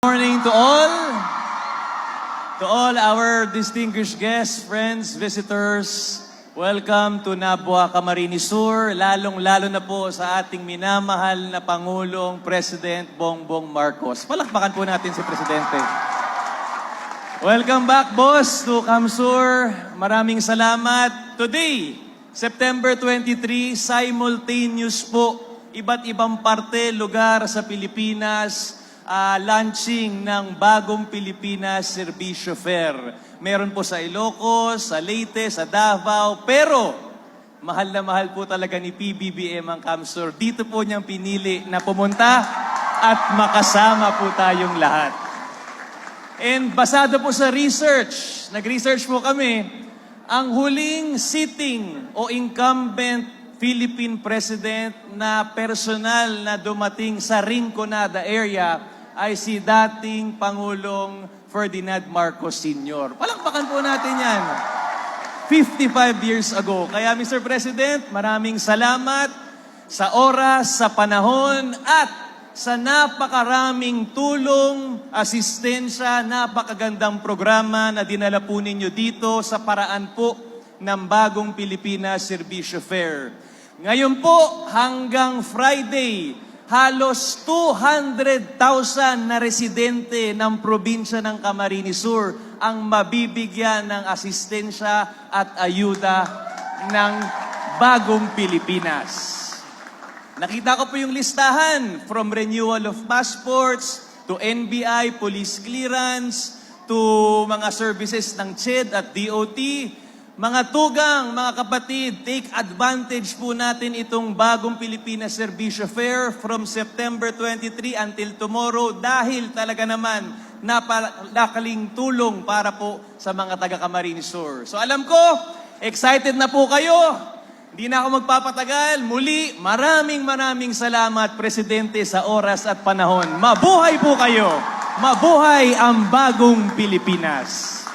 Morning to all our distinguished guests, friends, visitors. Welcome to Nabua, Camarines Sur, lalong-lalo na po sa ating minamahal na Pangulong President Bongbong Marcos. Palakpakan po natin si Presidente. Welcome back, boss, to Camsur. Maraming salamat. Today, September 23, simultaneous po, iba't ibang parte, lugar sa Pilipinas, launching ng bagong Pilipinas Serbisyo Fair. Meron po sa Ilocos, sa Leyte, sa Davao, pero mahal na mahal po talaga ni PBBM ang Camsur. Dito po niyang pinili na pumunta at makasama po tayong lahat. And basado po sa research, nag-research po kami, ang huling sitting o incumbent Philippine President na personal na dumating sa Rinconada area ay si dating Pangulong Ferdinand Marcos Sr. Palakpakan po natin yan. 55 years ago. Kaya Mr. President, maraming salamat sa oras, sa panahon, at sa napakaraming tulong, asistensya, napakagandang programa na dinala po ninyo dito sa paraan po ng bagong Pilipinas Serbisyo Fair. Ngayon po, hanggang Friday, halos 200,000 na residente ng probinsya ng Camarines Sur ang mabibigyan ng asistensya at ayuda ng bagong Pilipinas. Nakita ko po yung listahan from renewal of passports to NBI, police clearance, to mga services ng CHED at DOT. Mga tugang, mga kapatid, take advantage po natin itong bagong Pilipinas Serbisyo Fair from September 23 until tomorrow dahil talaga naman napakaling tulong para po sa mga taga Camarines Sur. So alam ko, excited na po kayo. Hindi na ako magpapatagal. Muli, maraming salamat, Presidente, sa oras at panahon. Mabuhay po kayo! Mabuhay ang bagong Pilipinas!